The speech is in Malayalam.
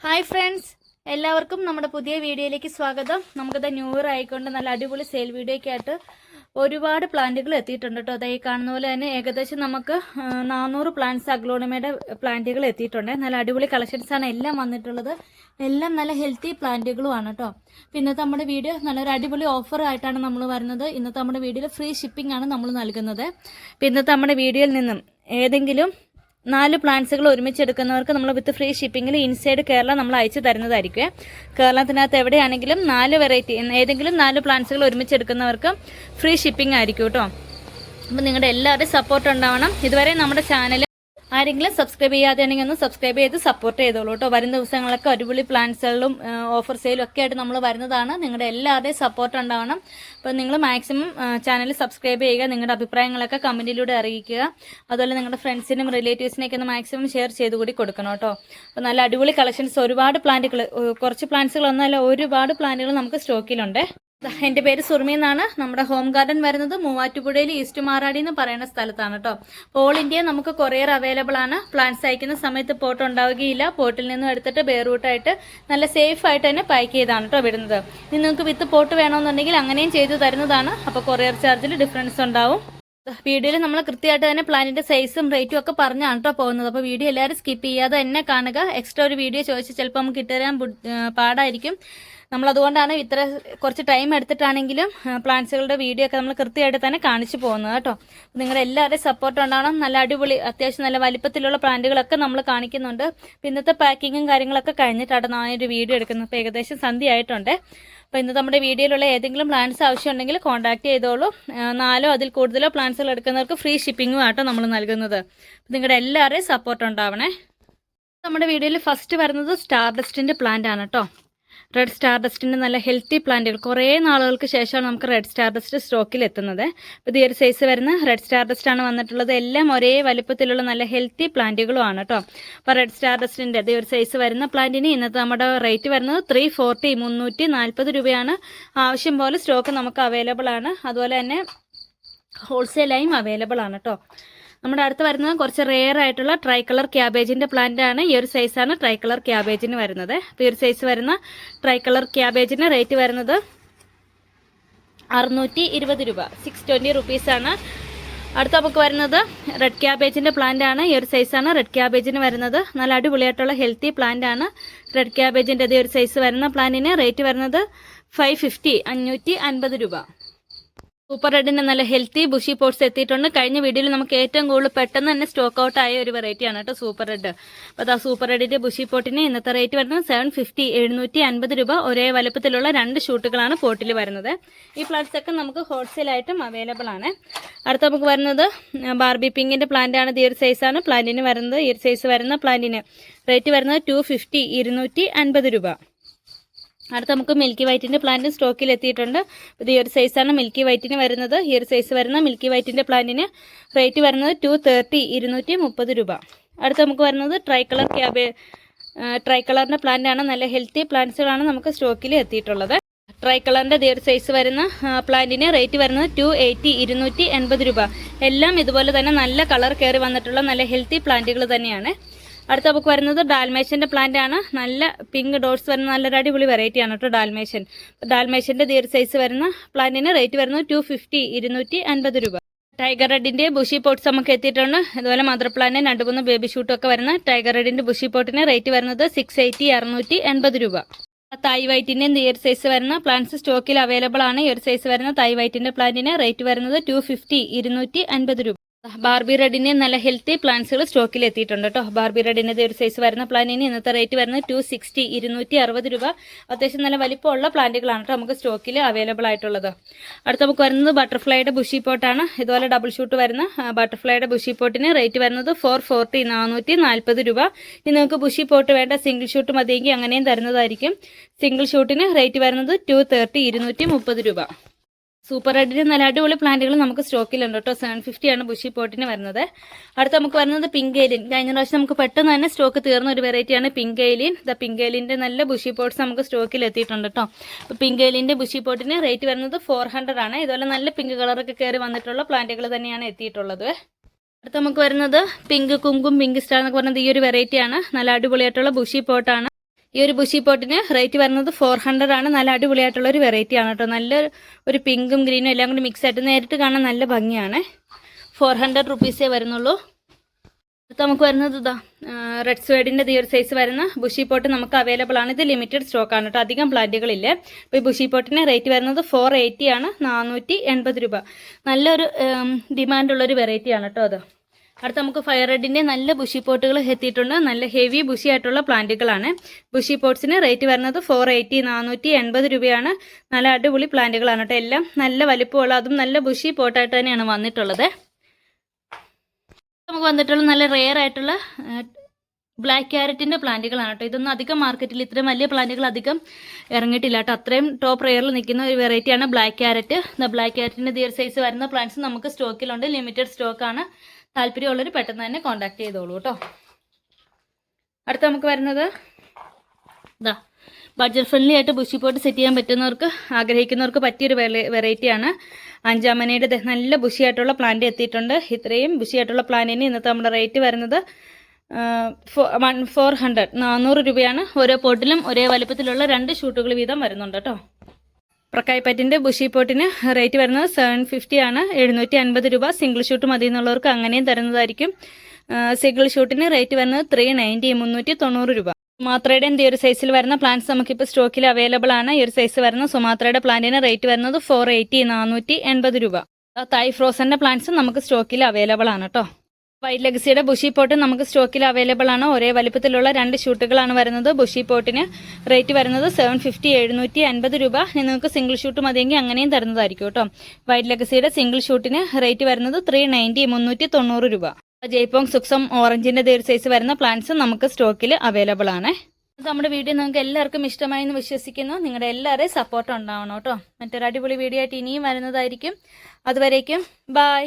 ഹായ് ഫ്രണ്ട്സ്, എല്ലാവർക്കും നമ്മുടെ പുതിയ വീഡിയോയിലേക്ക് സ്വാഗതം. നമുക്കിത് ന്യൂ ഇയർ ആയിക്കൊണ്ട് നല്ല അടിപൊളി സെയിൽ വീഡിയോയ്ക്ക് ആയിട്ട് ഒരുപാട് പ്ലാന്റുകൾ എത്തിയിട്ടുണ്ട് കേട്ടോ. അതായത് കാണുന്ന പോലെ തന്നെ ഏകദേശം നമുക്ക് 400 പ്ലാന്റ്സ് അഗ്ലോണിമയുടെ പ്ലാന്റുകൾ എത്തിയിട്ടുണ്ട്. നല്ല അടിപൊളി കളക്ഷൻസാണ് എല്ലാം വന്നിട്ടുള്ളത്. എല്ലാം നല്ല ഹെൽത്തി പ്ലാന്റുകളുമാണ് കേട്ടോ. അപ്പോൾ ഇന്നത്തെ നമ്മുടെ വീഡിയോ നല്ലൊരു അടിപൊളി ഓഫർ ആയിട്ടാണ് നമ്മൾ വരുന്നത്. ഇന്നത്തെ നമ്മുടെ വീഡിയോയിൽ ഫ്രീ ഷിപ്പിംഗ് ആണ് നമ്മൾ നൽകുന്നത്. അപ്പോൾ ഇന്നത്തെ നമ്മുടെ വീഡിയോയിൽ നിന്നും ഏതെങ്കിലും 4 പ്ലാന്റ്സുകൾ ഒരുമിച്ചെടുക്കുന്നവർക്ക് നമ്മൾ വിത്ത് ഫ്രീ ഷിപ്പിങ്ങിൽ ഇൻസൈഡ് കേരള നമ്മൾ അയച്ചു തരുന്നതായിരിക്കും. കേരളത്തിനകത്ത് എവിടെയാണെങ്കിലും 4 വെറൈറ്റി ഏതെങ്കിലും 4 പ്ലാന്റ്സുകൾ ഒരുമിച്ചെടുക്കുന്നവർക്ക് ഫ്രീ ഷിപ്പിംഗ് ആയിരിക്കും കേട്ടോ. അപ്പോൾ നിങ്ങളുടെ എല്ലാവരുടെയും സപ്പോർട്ട് ഉണ്ടാവണം. ഇതുവരെ നമ്മുടെ ചാനൽ ആരെങ്കിലും സബ്സ്ക്രൈബ് ചെയ്യാതെയാണെങ്കിൽ ഒന്ന് സബ്സ്ക്രൈബ് ചെയ്ത് സപ്പോർട്ട് ചെയ്തോളൂ കേട്ടോ. വരും ദിവസങ്ങളൊക്കെ അടിപൊളി പ്ലാന്റ്സുകളും ഓഫർ സെയിലും ഒക്കെ ആയിട്ട് നമ്മൾ വരുന്നതാണ്. നിങ്ങളുടെ എല്ലാവരുടെയും സപ്പോർട്ട് ഉണ്ടാവണം. അപ്പോൾ നിങ്ങൾ മാക്സിമം ചാനൽ സബ്സ്ക്രൈബ് ചെയ്യുക. നിങ്ങളുടെ അഭിപ്രായങ്ങളൊക്കെ കമൻറ്റിലൂടെ അറിയിക്കുക. അതുപോലെ നിങ്ങളുടെ ഫ്രണ്ട്സിനും റിലേറ്റീവ്സിനൊക്കെ ഒന്ന് മാക്സിമം ഷെയർ ചെയ്ത് കൂടി കൊടുക്കണം കേട്ടോ. അപ്പോൾ നല്ല അടിപൊളി കളക്ഷൻസ്, ഒരുപാട് പ്ലാന്റുകൾ, കുറച്ച് പ്ലാന്റ്സുകളൊന്നുമല്ല, ഒരുപാട് പ്ലാന്റുകൾ നമുക്ക് സ്റ്റോക്കിലുണ്ട്. എൻ്റെ പേര് സുർമി എന്നാണ്. നമ്മുടെ ഹോം ഗാർഡൻ വരുന്നത് മൂവാറ്റുപുഴയിൽ ഈസ്റ്റ് മാറാടി എന്ന് പറയുന്ന സ്ഥലത്താണ് കേട്ടോ. ഓൾ ഇന്ത്യ നമുക്ക് കൊറിയർ അവൈലബിൾ ആണ്. പ്ലാന്റ്സ് അയക്കുന്ന സമയത്ത് പോട്ട് ഉണ്ടാവുകയില്ല. പോട്ടിൽ നിന്നും എടുത്തിട്ട് ബെയർറൂട്ടായിട്ട് നല്ല സേഫ് ആയിട്ട് തന്നെ പാക്ക് ചെയ്താണ് കേട്ടോ വിടുന്നത്. ഇനി നിങ്ങൾക്ക് വിത്ത് പോട്ട് വേണമെന്നുണ്ടെങ്കിൽ അങ്ങനെയും ചെയ്തു തരുന്നതാണ്. അപ്പോൾ കൊറിയർ ചാർജിൽ ഡിഫറൻസ് ഉണ്ടാവും. വീഡിയോയിൽ നമ്മൾ കൃത്യമായിട്ട് തന്നെ പ്ലാനിന്റെ സൈസും റേറ്റും ഒക്കെ പറഞ്ഞാണ് കേട്ടോ പോകുന്നത്. അപ്പോൾ വീഡിയോ എല്ലാവരും സ്കിപ്പ് ചെയ്യാതെ തന്നെ കാണുക. എക്സ്ട്രാ ഒരു വീഡിയോ ചോദിച്ചാൽ ചിലപ്പോൾ നമുക്ക് ഇട്ടുതരാൻ പാടായിരിക്കും. നമ്മളതുകൊണ്ടാണ് ഇത്ര കുറച്ച് ടൈം എടുത്തിട്ടാണെങ്കിലും പ്ലാന്റ്സുകളുടെ വീഡിയോ ഒക്കെ നമ്മൾ കൃത്യമായിട്ട് തന്നെ കാണിച്ചു പോകുന്നത് കേട്ടോ. നിങ്ങളുടെ എല്ലാവരുടെയും സപ്പോർട്ട് ഉണ്ടാവണം. നല്ല അടിപൊളി അത്യാവശ്യം നല്ല വലിപ്പത്തിലുള്ള പ്ലാന്റുകളൊക്കെ നമ്മൾ കാണിക്കുന്നുണ്ട്. ഇന്നത്തെ പാക്കിങ്ങും കാര്യങ്ങളൊക്കെ കഴിഞ്ഞിട്ടാണ് ഞാനൊരു വീഡിയോ എടുക്കുന്നത്. അപ്പോൾ ഏകദേശം സന്ധ്യ ആയിട്ടുണ്ട്. അപ്പോൾ ഇന്ന് നമ്മുടെ വീഡിയോയിലുള്ള ഏതെങ്കിലും പ്ലാന്റ്സ് ആവശ്യമുണ്ടെങ്കിൽ കോൺടാക്ട് ചെയ്തോളൂ. 4 അതിൽ കൂടുതലോ പ്ലാന്റ്സുകൾ എടുക്കുന്നവർക്ക് ഫ്രീ ഷിപ്പിങ്ങും ആട്ടോ നമ്മൾ നൽകുന്നത്. നിങ്ങളുടെ എല്ലാവരുടെയും സപ്പോർട്ട് ഉണ്ടാവണേ. നമ്മുടെ വീഡിയോയിൽ ഫസ്റ്റ് വരുന്നത് സ്റ്റാർ ഡസ്റ്റിൻ്റെ പ്ലാന്റ് ആണ് കേട്ടോ. റെഡ് സ്റ്റാർ ഡസ്റ്റിൻ്റെ നല്ല ഹെൽത്തി പ്ലാന്റുകൾ, കുറേ നാളുകൾക്ക് ശേഷമാണ് നമുക്ക് റെഡ് സ്റ്റാർ ഡസ്റ്റ് സ്റ്റോക്കിൽ എത്തുന്നത്. അപ്പോൾ ഈ ഒരു സൈസ് വരുന്ന റെഡ് സ്റ്റാർ ഡസ്റ്റ് ആണ് വന്നിട്ടുള്ളത്. എല്ലാം ഒരേ വലുപ്പത്തിലുള്ള നല്ല ഹെൽത്തി പ്ലാന്റുകളുമാണ് കേട്ടോ. അപ്പോൾ റെഡ് സ്റ്റാർ ഡസ്റ്റിൻ്റെ ഈ ഒരു സൈസ് വരുന്ന പ്ലാന്റിന് ഇന്നത്തെ നമ്മുടെ റേറ്റ് വരുന്നത് 340 340 രൂപയാണ്. ആവശ്യം പോലെ സ്റ്റോക്ക് നമുക്ക് അവൈലബിൾ ആണ്. അതുപോലെ തന്നെ ഹോൾസെയിലായും അവൈലബിൾ ആണ് കേട്ടോ. നമ്മുടെ അടുത്ത് വരുന്നത് കുറച്ച് റെയർ ആയിട്ടുള്ള ട്രൈ കളർ ക്യാബേജിൻ്റെ പ്ലാന്റ് ആണ്. ഈ ഒരു സൈസാണ് ട്രൈ കളർ ക്യാബേജിന് വരുന്നത്. അപ്പോൾ ഈ ഒരു സൈസ് വരുന്ന ട്രൈ കളർ ക്യാബേജിന് റേറ്റ് വരുന്നത് 620 രൂപ, 620 റുപ്പീസാണ്. അടുത്ത നമുക്ക് വരുന്നത് റെഡ് ക്യാബേജിൻ്റെ പ്ലാന്റ് ആണ്. ഈ ഒരു സൈസാണ് റെഡ് ക്യാബേജിന് വരുന്നത്. നല്ല അടിപൊളിയായിട്ടുള്ള ഹെൽത്തി പ്ലാന്റ് ആണ് റെഡ് ക്യാബേജിൻ്റെ ഈ ഒരു സൈസ് വരുന്ന പ്ലാന്റിന് റേറ്റ് വരുന്നത് 550, 550 രൂപ. സൂപ്പർ റെഡിൻ്റെ നല്ല ഹെൽത്തി ബുഷി പോട്ട്സ് എത്തിയിട്ടുണ്ട്. കഴിഞ്ഞ വീഡിയോയിൽ നമുക്ക് ഏറ്റവും കൂടുതൽ പെട്ടെന്ന് തന്നെ സ്റ്റോക്ക് ഔട്ട് ആയ ഒരു വെറൈറ്റിയാണ് കേട്ടോ സൂപ്പർ റെഡ്. അപ്പോൾ അതാ സൂപ്പർ റെഡിൻ്റെ ബുഷി പോട്ടിന് ഇന്നത്തെ റേറ്റ് വരുന്നത് 750, 750 രൂപ. ഒരേ വലുപ്പത്തിലുള്ള 2 ഷൂട്ടുകളാണ് പോട്ടിൽ വരുന്നത്. ഈ പ്ലാന്റ്സ് ഒക്കെ നമുക്ക് ഹോൾസെയിലായിട്ടും അവൈലബിൾ ആണ്. അടുത്ത നമുക്ക് വരുന്നത് ബാർബി പിങ്കിൻ്റെ പ്ലാന്റ് ആണ്. ഈ ഒരു സൈസാണ് പ്ലാന്റിന് വരുന്നത്. ഈ ഒരു സൈസ് വരുന്ന പ്ലാന്റിന് റേറ്റ് വരുന്നത് 250, 250 രൂപ. അടുത്ത നമുക്ക് മിൽക്കി വൈറ്റിൻ്റെ പ്ലാന്റ് സ്റ്റോക്കിൽ എത്തിയിട്ടുണ്ട്. ഇത് ഈ ഒരു സൈസാണ് മിൽക്കി വൈറ്റിന് വരുന്നത്. ഈ ഒരു സൈസ് വരുന്ന മിൽക്കി വൈറ്റിൻ്റെ പ്ലാന്റിന് റേറ്റ് വരുന്നത് 230, 230 രൂപ. അടുത്ത നമുക്ക് വരുന്നത് ട്രൈ കളറിൻ്റെ പ്ലാന്റ് ആണ്. നല്ല ഹെൽത്തി പ്ലാന്റ്സുകളാണ് നമുക്ക് സ്റ്റോക്കിൽ എത്തിയിട്ടുള്ളത്. ട്രൈ കളറിൻ്റെ ഈ ഒരു സൈസ് വരുന്ന പ്ലാന്റിന് റേറ്റ് വരുന്നത് 280, 280 രൂപ. എല്ലാം ഇതുപോലെ തന്നെ നല്ല കളർ കയറി വന്നിട്ടുള്ള നല്ല ഹെൽത്തി പ്ലാന്റുകൾ തന്നെയാണ്. അടുത്ത നമുക്ക് വരുന്നത് ഡാൽമേഷൻ്റെ പ്ലാന്റ് ആണ്. നല്ല പിങ്ക് ഡോട്ട്സ് വരുന്ന നല്ലൊരു അടിപൊളി വെറൈറ്റിയാണ് കേട്ടോ ഡാൽമേഷൻ. ഡാൽമേഷൻ്റെ ഈ ഒരു സൈസ് വരുന്ന പ്ലാന്റിന് റേറ്റ് വരുന്നത് 250, 250 രൂപ. ടൈഗർ റെഡിൻ്റെ ബുഷി പോട്ട്സ് നമുക്ക് എത്തിയിട്ടുണ്ട്. അതുപോലെ മദർ പ്ലാന്റ് 2-3 ബേബി ഷൂട്ടൊക്കെ വരുന്ന ടൈഗർ റെഡിൻ്റെ ബുഷി പോട്ടിന് റേറ്റ് വരുന്നത് 680, 680 രൂപ. തായ് വൈറ്റിൻ്റെ ഈ ഒരു സൈസ് വരുന്ന പ്ലാന്റ്സ് സ്റ്റോക്കിൽ അവൈലബിൾ ആണ്. ഈ ഒരു സൈസ് വരുന്ന തായ് വൈറ്റിൻ്റെ പ്ലാന്റിന് റേറ്റ് വരുന്നത് 250, 250 രൂപ. ബാർബി റെഡിന് നല്ല ഹെൽത്തി പ്ലാന്റ്സുകൾ സ്റ്റോക്കിൽ എത്തിയിട്ടുണ്ട് കേട്ടോ. ബാർബി റെഡിൻ്റെ ഒരു സൈസ് വരുന്ന പ്ലാന്റിന് ഇന്നത്തെ റേറ്റ് വരുന്നത് 260, 260 രൂപ. അത്യാവശ്യം നല്ല വലിപ്പമുള്ള പ്ലാന്റുകളാണ് കേട്ടോ നമുക്ക് സ്റ്റോക്കിൽ അവൈലബിൾ ആയിട്ടുള്ളത്. അടുത്ത നമുക്ക് വരുന്നത് ബട്ടർഫ്ലൈയുടെ ബുഷി പോട്ടാണ്. ഇതുപോലെ ഡബിൾ ഷൂട്ട് വരുന്ന ബട്ടർഫ്ലൈയുടെ ബുഷി പോട്ടിന് റേറ്റ് വരുന്നത് 440, 440 രൂപ. ഇനി നിങ്ങൾക്ക് ബുഷി പോട്ട് വേണ്ട സിംഗിൾ ഷൂട്ട് മതിയെങ്കിൽ അങ്ങനെയും തരുന്നതായിരിക്കും. സിംഗിൾ ഷൂട്ടിന് റേറ്റ് വരുന്നത് 230, 230 രൂപ. സൂപ്പർ റെഡിന് നല്ല അടിപൊളി പ്ലാന്റുകൾ നമുക്ക് സ്റ്റോക്കിലുണ്ട് കേട്ടോ. 750 ആണ് ബുഷി പോട്ടിന് വരുന്നത്. അടുത്ത നമുക്ക് വരുന്നത് പിങ്ക് ഏലിയൻ. കഴിഞ്ഞ പ്രാവശ്യം നമുക്ക് പെട്ടെന്ന് തന്നെ സ്റ്റോക്ക് തീർന്ന ഒരു വെറൈറ്റിയാണ് പിങ്ക് ഏലിയൻ. പിങ്ക് ഏലിയൻ്റെ നല്ല ബുഷി പോട്ട്സ് നമുക്ക് സ്റ്റോക്കിൽ എത്തിയിട്ടുണ്ട് കേട്ടോ. അപ്പോൾ പിങ്ക് ഏലിയൻ്റെ ബുഷി പോട്ടിന് റേറ്റ് വരുന്നത് 400 ആണ്. ഇതുപോലെ നല്ല പിങ്ക് കളറൊക്കെ കയറി വന്നിട്ടുള്ള പ്ലാന്റുകൾ തന്നെയാണ് എത്തിയിട്ടുള്ളത്. അടുത്ത നമുക്ക് വരുന്നത് പിങ്ക് കുങ്കും പിങ്ക് സ്റ്റാർ എന്നൊക്കെ പറയുന്നത് ഈ ഒരു വെറൈറ്റിയാണ്. നല്ല അടിപൊളിയായിട്ടുള്ള ബുഷി പോട്ടാണ്. ഈ ഒരു ബുഷി പോട്ടിന് റേറ്റ് വരുന്നത് 400 ആണ്. നല്ല അടിപൊളിയായിട്ടുള്ള ഒരു വെറൈറ്റി ആണ് കേട്ടോ. നല്ല ഒരു പിങ്കും ഗ്രീനും എല്ലാം കൂടി മിക്സ് ആയിട്ട് നേരിട്ട് കാണാൻ നല്ല ഭംഗിയാണ്. 400 റുപ്പീസേ വരുന്നുള്ളൂ. അടുത്ത് നമുക്ക് വരുന്നത് ഇതാ റെഡ് സ്വേഡിൻ്റെ ഈ ഒരു സൈസ് വരുന്ന ബുഷി പോട്ട് നമുക്ക് അവൈലബിൾ ആണ്. ഇത് ലിമിറ്റഡ് സ്റ്റോക്ക് ആണ് കേട്ടോ, അധികം പ്ലാന്റുകളില്ലേ. അപ്പോൾ ഈ ബുഷി പോട്ടിന് റേറ്റ് വരുന്നത് 480 ആണ്, 480 രൂപ. നല്ലൊരു ഡിമാൻഡുള്ളൊരു വെറൈറ്റി ആണ് കേട്ടോ അത്. അടുത്ത് നമുക്ക് ഫയർ റെഡിൻ്റെ നല്ല ബുഷി പോട്ടുകൾ എത്തിയിട്ടുണ്ട്. നല്ല ഹെവി ബുഷി ആയിട്ടുള്ള പ്ലാന്റുകളാണ്. ബുഷി പോട്ട്സിന് റേറ്റ് വരുന്നത് 480, 480 രൂപയാണ്. നല്ല അടിപൊളി പ്ലാന്റുകളാണ് കേട്ടോ. എല്ലാം നല്ല വലിപ്പമുള്ള, അതും നല്ല ബുഷി പോട്ടായിട്ട് തന്നെയാണ് വന്നിട്ടുള്ളത്. നമുക്ക് വന്നിട്ടുള്ള നല്ല റെയർ ആയിട്ടുള്ള ബ്ലാക്ക് ക്യാരറ്റിൻ്റെ പ്ലാന്റുകളാണ് കേട്ടോ. ഇതൊന്നും അധികം മാർക്കറ്റിൽ ഇത്രയും വലിയ പ്ലാന്റുകൾ അധികം ഇറങ്ങിയിട്ടില്ല കേട്ടോ. അത്രയും ടോപ്പ് റെയറിൽ നിൽക്കുന്ന ഒരു വെറൈറ്റിയാണ് ബ്ലാക്ക് ക്യാരറ്റ്. ബ്ലാക്ക് ക്യാരറ്റിൻ്റെ ദിയർ സൈസ് വരുന്ന പ്ലാന്റ്സ് നമുക്ക് സ്റ്റോക്കിലുണ്ട്. ലിമിറ്റഡ് സ്റ്റോക്കാണ്. താല്പര്യമുള്ളവർ പെട്ടെന്ന് തന്നെ കോൺടാക്ട് ചെയ്തോളൂ കേട്ടോ. അടുത്ത നമുക്ക് വരുന്നത് ഇതാ ബഡ്ജറ്റ് ഫ്രണ്ട്ലി ആയിട്ട് ബുഷി പോട്ട് സെറ്റ് ചെയ്യാൻ പറ്റുന്നവർക്ക്, ആഗ്രഹിക്കുന്നവർക്ക് പറ്റിയൊരു വെറൈറ്റിയാണ്. 5-ാം മനയുടെ നല്ല ബുഷിയായിട്ടുള്ള പ്ലാന്റ് എത്തിയിട്ടുണ്ട്. ഇത്രയും ബുഷിയായിട്ടുള്ള പ്ലാന്റിന് ഇന്നത്തെ നമ്മുടെ റേറ്റ് വരുന്നത് 400 രൂപയാണ്. ഓരോ പോട്ടിലും ഒരേ വലുപ്പത്തിലുള്ള 2 ഷൂട്ടുകൾ വീതം വരുന്നുണ്ട് കേട്ടോ. പ്രക്കായ് പറ്റിൻ്റെ ബുഷി പോട്ടിന് റേറ്റ് വരുന്നത് 750 ആണ്, 750 രൂപ. സിംഗിൾ ഷൂട്ട് മതി എന്നുള്ളവർക്ക് അങ്ങനെയും തരുന്നതായിരിക്കും. സിംഗിൾ ഷൂട്ടിന് റേറ്റ് വരുന്നത് 390, 390 രൂപ. സുമാത്രയുടെ ഈ ഒരു സൈസിൽ വരുന്ന പ്ലാന്റ്സ് നമുക്കിപ്പോൾ സ്റ്റോക്കിൽ അവൈലബിൾ ആണ്. ഈ ഒരു സൈസ് വരുന്ന സുമാത്രയുടെ പ്ലാന്റിന് റേറ്റ് വരുന്നത് 480, 480 രൂപ. തായ് ഫ്രോസന്റെ പ്ലാന്റ്സ് നമുക്ക് സ്റ്റോക്കിൽ അവൈലബിൾ ആണ് കേട്ടോ. വൈറ്റ് ലെഗസിയുടെ ബുഷി പോട്ട് നമുക്ക് സ്റ്റോക്കിൽ അവൈലബിൾ ആണ്. ഒരേ വലിപ്പത്തിലുള്ള 2 ഷൂട്ടുകളാണ് വരുന്നത്. ബുഷി പോട്ടിന് റേറ്റ് വരുന്നത് 750, 750 രൂപ. നിങ്ങൾക്ക് സിംഗിൾ ഷൂട്ട് മതിയെങ്കിൽ അങ്ങനെയും തരുന്നതായിരിക്കും കേട്ടോ. വൈറ്റ് ലെഗസിയുടെ സിംഗിൾ ഷൂട്ടിന് റേറ്റ് വരുന്നത് 390, 390 രൂപ. ജയ്പോങ് സുക്സം ഓറഞ്ചിൻ്റെ ഒരു സൈസ് വരുന്ന പ്ലാന്റ്സ് നമുക്ക് സ്റ്റോക്കിൽ അവൈലബിൾ ആണ്. നമ്മുടെ വീഡിയോ നിങ്ങൾക്ക് എല്ലാവർക്കും ഇഷ്ടമായി എന്ന് വിശ്വസിക്കുന്നു. നിങ്ങളുടെ എല്ലാവരുടെയും സപ്പോർട്ട് ഉണ്ടാവണം കേട്ടോ. മറ്റൊരു അടിപൊളി വീഡിയോ ആയിട്ട് ഇനിയും വരുന്നതായിരിക്കും. അതുവരേക്കും ബൈ.